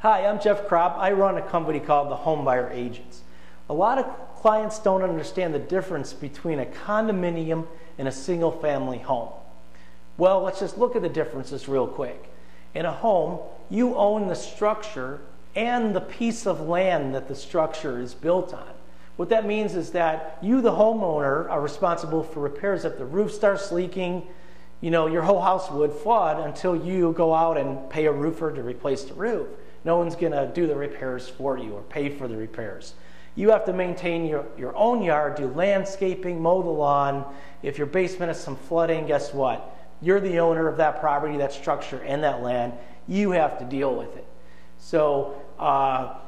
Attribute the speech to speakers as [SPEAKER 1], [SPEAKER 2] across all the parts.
[SPEAKER 1] Hi, I'm Jeff Kropp. I run a company called the Homebuyer Agents. A lot of clients don't understand the difference between a condominium and a single-family home. Well, let's just look at the differences real quick. In a home, you own the structure and the piece of land that the structure is built on. What that means is that you, the homeowner, are responsible for repairs. If the roof starts leaking, your whole house would flood until you go out and pay a roofer to replace the roof. No one's going to do the repairs for you or pay for the repairs. You have to maintain your own yard, do landscaping, mow the lawn. If your basement has some flooding, guess what? You're the owner of that property, that structure, and that land. You have to deal with it. So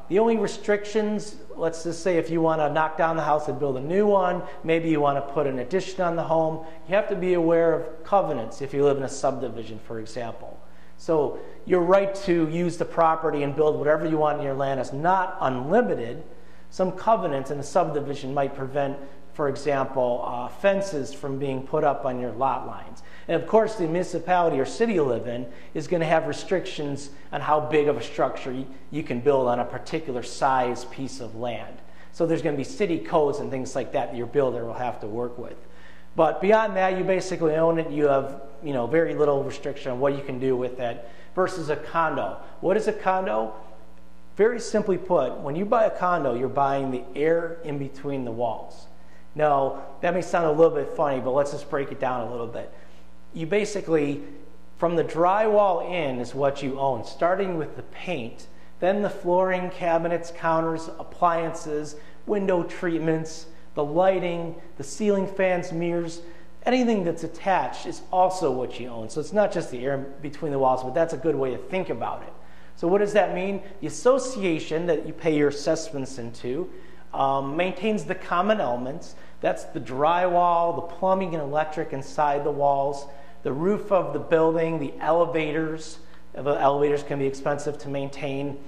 [SPEAKER 1] the only restrictions, let's just say if you want to knock down the house and build a new one, maybe you want to put an addition on the home, you have to be aware of covenants if you live in a subdivision, for example. So your right to use the property and build whatever you want in your land is not unlimited. Some covenants in a subdivision might prevent, for example, fences from being put up on your lot lines. And of course, the municipality or city you live in is going to have restrictions on how big of a structure you can build on a particular size piece of land. So there's going to be city codes and things like that your builder will have to work with. But beyond that, you basically own it. You have very little restriction on what you can do with it versus a condo. What is a condo? Very simply put, when you buy a condo, you're buying the air in between the walls. Now, that may sound a little bit funny, but let's just break it down a little bit. You basically, from the drywall in is what you own, starting with the paint, then the flooring, cabinets, counters, appliances, window treatments, the lighting, the ceiling fans, mirrors, anything that's attached is also what you own. So it's not just the air between the walls, but that's a good way to think about it. So what does that mean? The association that you pay your assessments into maintains the common elements. That's the drywall, the plumbing and electric inside the walls, the roof of the building, the elevators. The elevators can be expensive to maintain,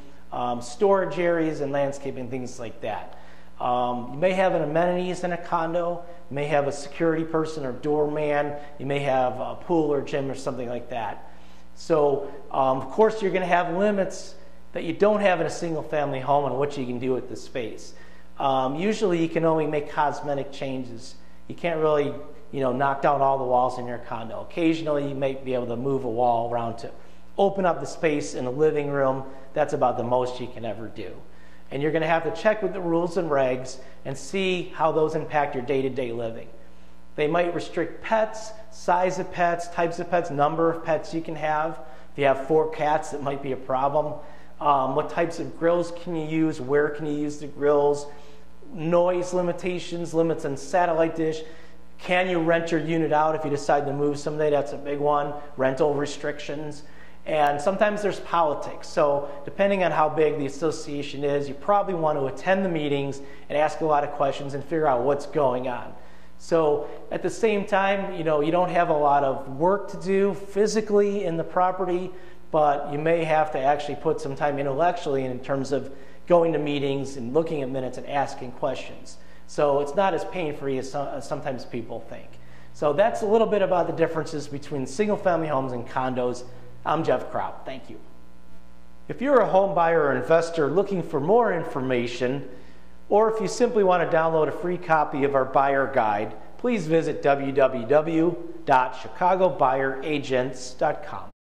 [SPEAKER 1] storage areas and landscaping, things like that. You may have an amenities in a condo. You may have a security person or doorman. You may have a pool or gym or something like that. So, of course, you're going to have limits that you don't have in a single-family home on what you can do with the space. Usually, you can only make cosmetic changes. You can't really, knock down all the walls in your condo. Occasionally, you may be able to move a wall around to open up the space in the living room. That's about the most you can ever do. And you're going to have to check with the rules and regs and see how those impact your day-to-day living. They might restrict pets, size of pets, types of pets, number of pets you can have. If you have 4 cats, it might be a problem. What types of grills can you use? Where can you use the grills? Noise limitations, limits on satellite dish. Can you rent your unit out if you decide to move someday? That's a big one. Rental restrictions. And sometimes there's politics. So depending on how big the association is, you probably want to attend the meetings and ask a lot of questions and figure out what's going on. So at the same time, you don't have a lot of work to do physically in the property, but you may have to actually put some time intellectually in terms of going to meetings and looking at minutes and asking questions. So it's not as pain-free as sometimes people think. So that's a little bit about the differences between single-family homes and condos. I'm Jeff Kropp. Thank you. If you're a home buyer or investor looking for more information, or if you simply want to download a free copy of our buyer guide, please visit www.chicagobuyeragents.com.